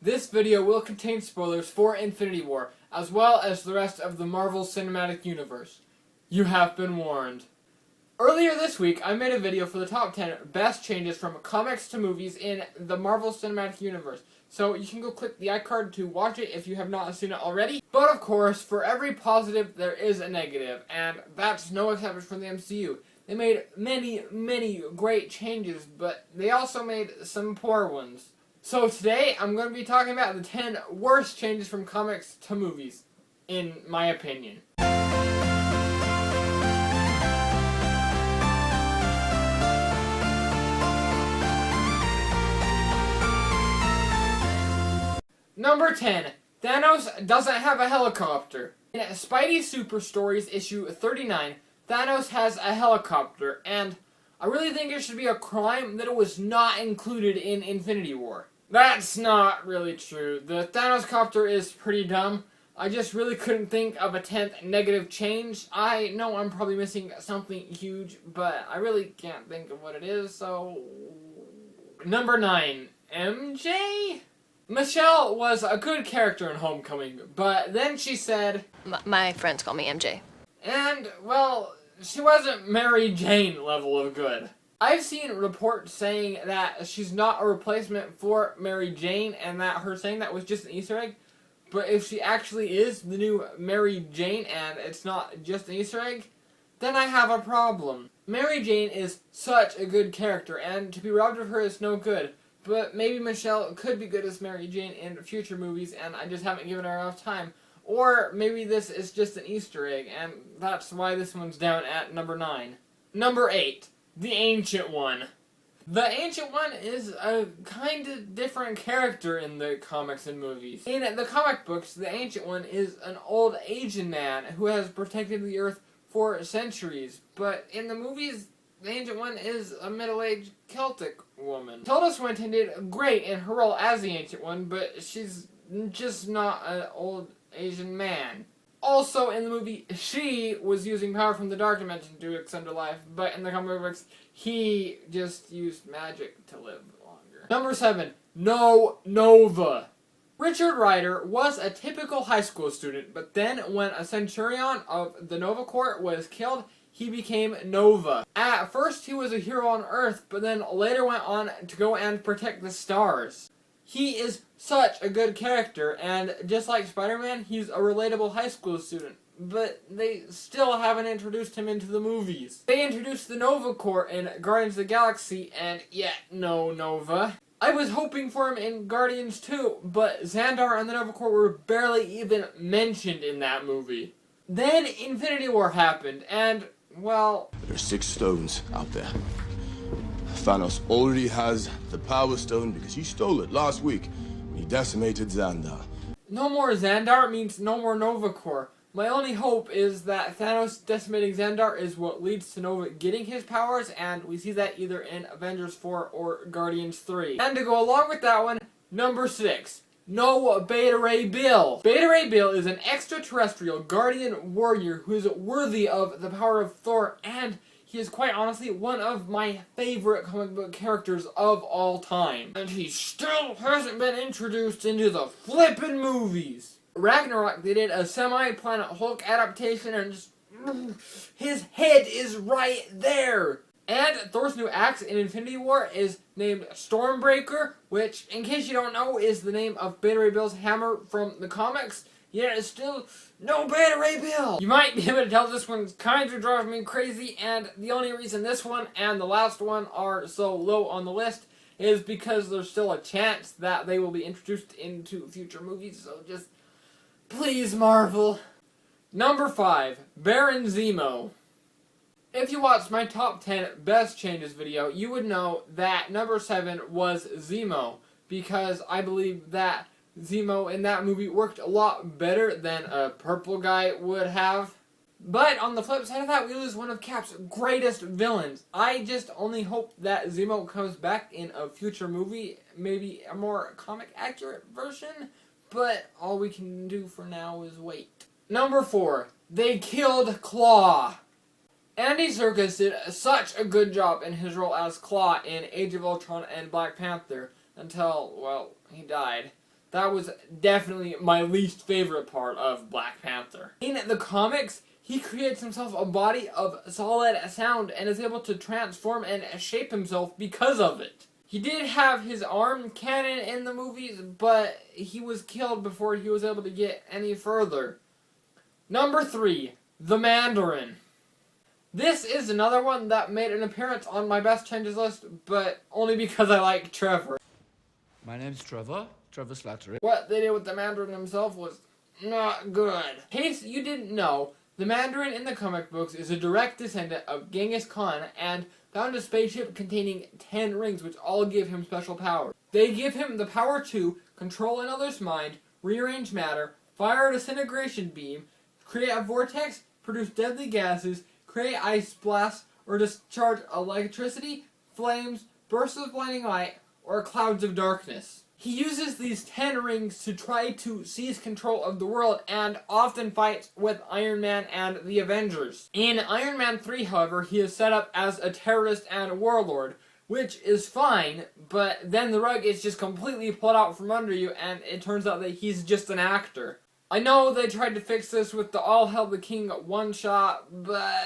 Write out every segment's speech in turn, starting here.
This video will contain spoilers for Infinity War, as well as the rest of the Marvel Cinematic Universe. You have been warned. Earlier this week, I made a video for the top 10 best changes from comics to movies in the Marvel Cinematic Universe. So you can go click the iCard to watch it if you have not seen it already. But of course, for every positive, there is a negative, and that's no exception from the MCU. They made many great changes, but they also made some poor ones. So today, I'm going to be talking about the 10 worst changes from comics to movies, in my opinion. Number 10. Thanos doesn't have a helicopter. In Spidey Super Stories issue 39, Thanos has a helicopter, and I really think it should be a crime that it was not included in Infinity War. That's not really true. The Thanos copter is pretty dumb. I just really couldn't think of a 10th negative change. I know I'm probably missing something huge, but I really can't think of what it is, so... Number 9. MJ? Michelle was a good character in Homecoming, but then she said... My friends call me MJ. And, well, she wasn't Mary Jane level of good. I've seen reports saying that she's not a replacement for Mary Jane, and that her saying that was just an Easter egg. But if she actually is the new Mary Jane, and it's not just an Easter egg, then I have a problem. Mary Jane is such a good character, and to be robbed of her is no good. But maybe Michelle could be good as Mary Jane in future movies, and I just haven't given her enough time. Or maybe this is just an Easter egg, and that's why this one's down at number 9. Number 8. The Ancient One. The Ancient One is a kind of different character in the comics and movies. In the comic books, the Ancient One is an old Asian man who has protected the Earth for centuries. But in the movies, the Ancient One is a middle-aged Celtic woman. Tilda Swinton did great in her role as the Ancient One, but she's just not an old Asian man. Also, in the movie, she was using power from the Dark Dimension to extend her life, but in the comic books, he just used magic to live longer. Number 7. Nova. Richard Rider was a typical high school student, but then when a Centurion of the Nova Corps was killed, he became Nova. At first, he was a hero on Earth, but then later went on to go and protect the stars. He is such a good character, and just like Spider-Man, he's a relatable high school student. But they still haven't introduced him into the movies. They introduced the Nova Corps in Guardians of the Galaxy, and yet no Nova. I was hoping for him in Guardians 2, but Xandar and the Nova Corps were barely even mentioned in that movie. Then Infinity War happened, and, well... There are 6 stones out there. Thanos already has the Power Stone because he stole it last week when he decimated Xandar. No more Xandar means no more Nova Corps. My only hope is that Thanos decimating Xandar is what leads to Nova getting his powers, and we see that either in Avengers 4 or Guardians 3. And to go along with that one, number 6. No Beta Ray Bill. Beta Ray Bill is an extraterrestrial guardian warrior who is worthy of the power of Thor, and he is quite honestly one of my favorite comic book characters of all time. And he still hasn't been introduced into the flippin' movies. Ragnarok, they did a semi-Planet Hulk adaptation, and just... his head is right there! And Thor's new axe in Infinity War is named Stormbreaker, which, in case you don't know, is the name of Beta Ray Bill's hammer from the comics. Yet it's still no Beta Ray Bill! You might be able to tell this one's kind of driving me crazy, and the only reason this one and the last one are so low on the list is because there's still a chance that they will be introduced into future movies, so just... please, Marvel. Number 5. Baron Zemo. If you watched my top 10 best changes video, you would know that number 7 was Zemo, because I believe that Zemo in that movie worked a lot better than a purple guy would have. But on the flip side of that, we lose one of Cap's greatest villains. I just only hope that Zemo comes back in a future movie, maybe a more comic accurate version, but all we can do for now is wait. Number 4. They killed Claw. Andy Serkis did such a good job in his role as Claw in Age of Ultron and Black Panther until, well, he died. that was definitely my least favorite part of Black Panther. In the comics, he creates himself a body of solid sound and is able to transform and shape himself because of it. He did have his arm cannon in the movies, but he was killed before he was able to get any further. Number 3, the Mandarin. This is another one that made an appearance on my best changes list, but only because I like Trevor. My name's Trevor Slattery. What they did with the Mandarin himself was not good. In case you didn't know, the Mandarin in the comic books is a direct descendant of Genghis Khan and found a spaceship containing 10 rings which all give him special powers. They give him the power to control another's mind, rearrange matter, fire a disintegration beam, create a vortex, produce deadly gases, create ice blasts, or discharge electricity, flames, bursts of blinding light, or clouds of darkness. He uses these 10 rings to try to seize control of the world and often fights with Iron Man and the Avengers. In Iron Man 3, however, he is set up as a terrorist and warlord, which is fine, but then the rug is just completely pulled out from under you and it turns out that he's just an actor. I know they tried to fix this with the All Hail the King one-shot, but...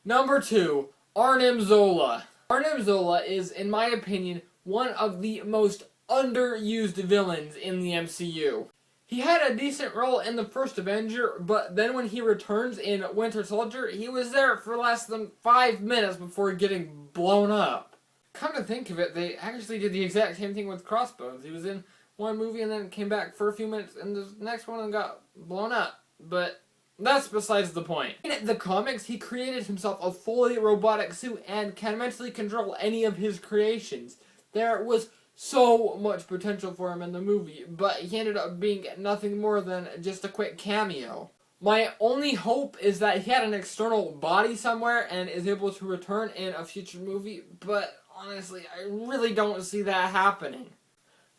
Number 2, Arnim Zola. Arnim Zola is, in my opinion, one of the most underused villains in the MCU. He had a decent role in the first Avenger, but then when he returns in Winter Soldier, he was there for less than 5 minutes before getting blown up. Come to think of it, they actually did the exact same thing with Crossbones. He was in one movie and then came back for a few minutes in the next one and got blown up. But that's besides the point. In the comics, he created himself a fully robotic suit and can mentally control any of his creations. There was so much potential for him in the movie, but he ended up being nothing more than just a quick cameo. My only hope is that he had an external body somewhere and is able to return in a future movie, but honestly, I really don't see that happening.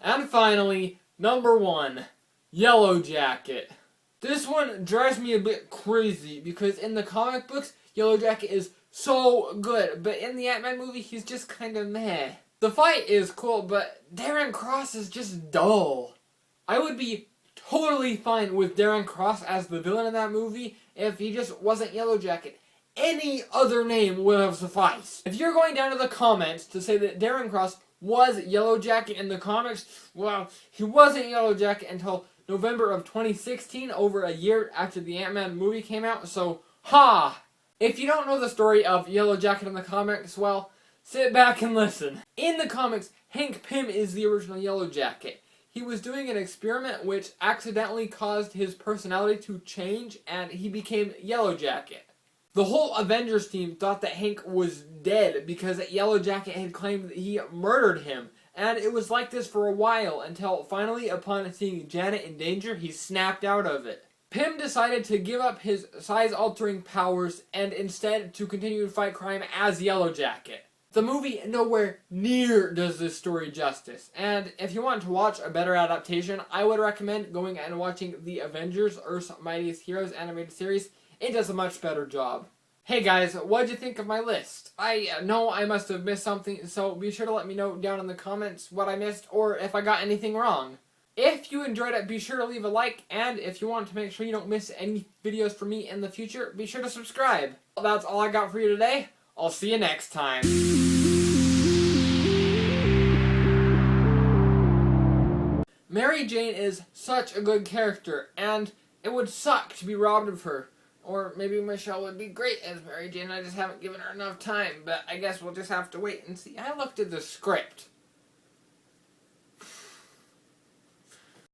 And finally, number 1, Yellow Jacket. This one drives me a bit crazy because in the comic books, Yellow Jacket is so good, but in the Ant-Man movie, he's just kind of meh. The fight is cool, but Darren Cross is just dull. I would be totally fine with Darren Cross as the villain in that movie if he just wasn't Yellow Jacket. Any other name would have sufficed. If you're going down to the comments to say that Darren Cross was Yellow Jacket in the comics, well, he wasn't Yellow Jacket until November of 2016, over a year after the Ant-Man movie came out, so ha! If you don't know the story of Yellow Jacket in the comics, well, sit back and listen. In the comics, Hank Pym is the original Yellow Jacket. He was doing an experiment which accidentally caused his personality to change and he became Yellow Jacket. The whole Avengers team thought that Hank was dead because Yellow Jacket had claimed that he murdered him. And it was like this for a while until finally, upon seeing Janet in danger, he snapped out of it. Pym decided to give up his size-altering powers and instead to continue to fight crime as Yellow Jacket. The movie nowhere near does this story justice, and if you want to watch a better adaptation, I would recommend going and watching the Avengers Earth's Mightiest Heroes animated series. It does a much better job. Hey guys, what'd you think of my list? I know I must have missed something, so be sure to let me know down in the comments what I missed or if I got anything wrong. If you enjoyed it, be sure to leave a like, and if you want to make sure you don't miss any videos from me in the future, be sure to subscribe. That's all I got for you today. I'll see you next time. Mary Jane is such a good character, and it would suck to be robbed of her. Or maybe Michelle would be great as Mary Jane, I just haven't given her enough time, but I guess we'll just have to wait and see. I looked at the script.